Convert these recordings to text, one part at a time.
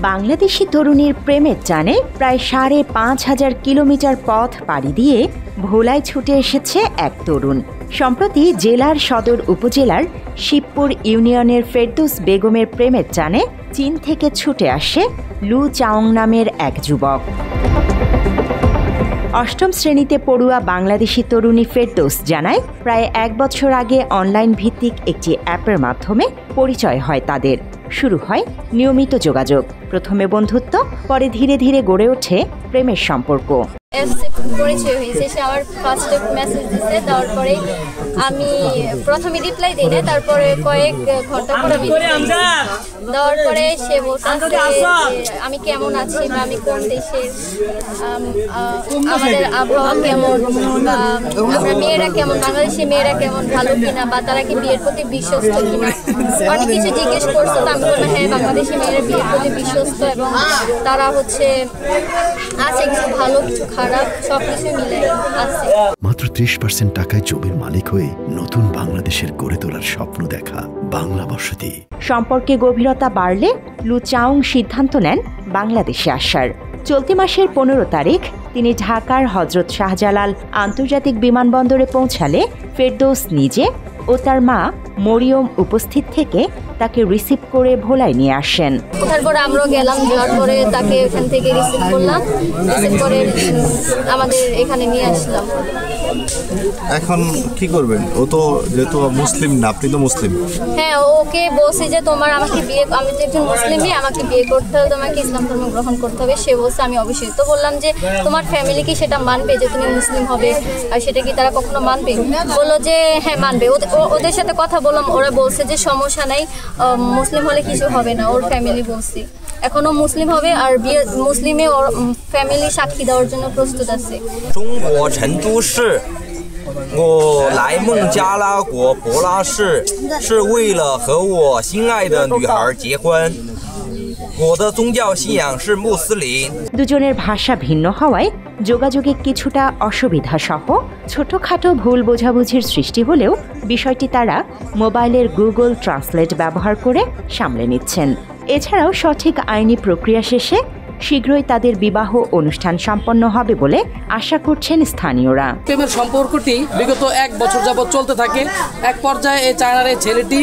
বাংলাদেশি তরুণীর প্রেমের টানে প্রায় ৫,৫০০ কিলোমিটার পথ পাড়ি দিয়ে ভোলায় ছুটে এসেছে এক তরুণ। সম্প্রতি জেলার সদর উপজেলার শিবপুর ইউনিয়নের ফেরদৌস বেগমের প্রেমের টানে চীন থেকে ছুটে আসে লু চাওং নামের এক যুবক। অষ্টম শ্রেণীতে পড়ুয়া বাংলাদেশি তরুণী ফেরদৌস জানায়, প্রায় ১ বছর আগে অনলাইন ভিত্তিক একটি অ্যাপের মাধ্যমে পরিচয় হয় তাদের। শুরু হয় নিয়মিত যোগাযোগ। প্রথমে বন্ধুত্ব, পরে ধীরে ধীরে গড়ে ওঠে প্রেমের সম্পর্ক। পরিচয় হয়েছে, সে আমার ফার্স্ট মেসেজ দিচ্ছে, তারপরে আমি প্রথমে রিপ্লাই দিই না, তারপরে কয়েক ঘন্টা পরে দেওয়ার পরে সে বলছে আমি কেমন আছি বা আমি কোন দেশের, আমাদের আবহাওয়া কেমন, বা আমরা মেয়েরা কেমন, বাংলাদেশি মেয়েরা কেমন, ভালো কিনা, বা তারা কি বিয়ের প্রতি বিশ্বস্ত কিনা, অনেক কিছু জিজ্ঞেস করছে। তো আমি বললাম হ্যাঁ, বাংলাদেশি মেয়েরা বিয়ের প্রতি বিশ্বস্ত এবং তারা হচ্ছে আছে কিছু ভালো কিছু খারাপ সবকিছু মিলে আছে। মাত্র ৩০% টাকায় জমির মালিক হয়ে নতুন বাংলাদেশের গড়ে তোলার স্বপ্ন দেখা বাংলা বসতি। সম্পর্কে গভীরতা বাড়লে লু চাওং সিদ্ধান্ত নেন বাংলাদেশে আসার। চলতি মাসের ১৫ তারিখ তিনি ঢাকার হযরত শাহজালাল আন্তর্জাতিক বিমানবন্দরে পৌঁছালে ফেরদৌস নিজে ও তার মা মরিয়ম উপস্থিত থেকে তাকে রিসিভ করে ভোলায় নিয়ে আসেন। তারপর আমরাও গেলাম, যাওয়ার পরে তাকে এখান থেকে রিসিভ করলাম, রিসিভ করে আমাদের এখানে নিয়ে আসলাম। এখন কি করবেন? ও তো যেহেতু মুসলিম না, আপনি তো মুসলিম। হ্যাঁ, ওকে বলছি যে তোমার আমাকে বিয়ে, আমি তো একজন মুসলিমই, আমাকে বিয়ে করতে হবে, তোমাকে ইসলাম ধর্ম গ্রহণ করতে হবে। সে বলছে আমি অবশ্যই। তো বললাম যে তোমার ফ্যামিলি কি সেটা মানবে যে তুমি মুসলিম হবে, আর সেটা কি তারা কখনো মানবে? বললো যে হ্যাঁ মানবে। ওদের সাথে কথা বললাম, ওরা বলছে যে সমস্যা নাই, মুসলিম হলে কিছু হবে না। ওর ফ্যামিলি বলছি এখনো মুসলিম হবে, আর বিয়ে মুসলিমে ওর ফ্যামিলি সাক্ষী দেওয়ার জন্য প্রস্তুত আছে।我来孟加拉国博拉市是为了和我心爱的女孩结婚。我的宗教信仰是穆斯林。দুজনের ভাষা ভিন্ন হওয়ায় যোগাযোগে কিছুটা অসুবিধা সহ ছোটখাটো ভুল বোঝাবুঝির সৃষ্টি হলেও বিষয়টি তারা মোবাইলের গুগল ট্রান্সলেট ব্যবহার করে সামলে নিচ্ছেন। এছাড়াও সঠিক আইনি প্রক্রিয়া শেষে শীঘ্রই তাদের বিবাহ অনুষ্ঠান সম্পন্ন হবে বলে আশা করছেন স্থানীয়রা। প্রেমের সম্পর্কটি বিগত ১ বছর যাবৎ চলতে থাকে। এক পর্যায়ে এই চায়নার এই ছেলেটি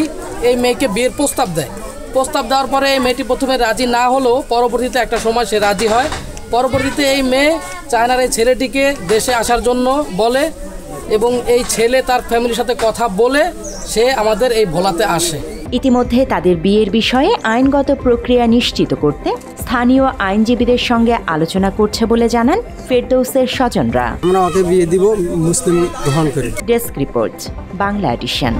এই মেয়েকে বিয়ের প্রস্তাব দেয়। প্রস্তাব দেওয়ার পরে এই মেয়েটি প্রথমে রাজি না হলেও পরবর্তীতে একটা সময় সে রাজি হয়। পরবর্তীতে এই মেয়ে চায়নার এই ছেলেটিকে দেশে আসার জন্য বলে এবং এই ছেলে তার ফ্যামিলির সাথে কথা বলে সে আমাদের এই ভোলাতে আসে। ইতিমধ্যে তাদের বিয়ের বিষয়ে আইনগত প্রক্রিয়া নিশ্চিত করতে স্থানীয় আইনজীবীদের সঙ্গে আলোচনা করছে বলে জানান ফেরদৌসের স্বজনরা। আমরা ওকে বিয়ে দিব মুসলিম গ্রহণ করে। Desk report, Bangla addition.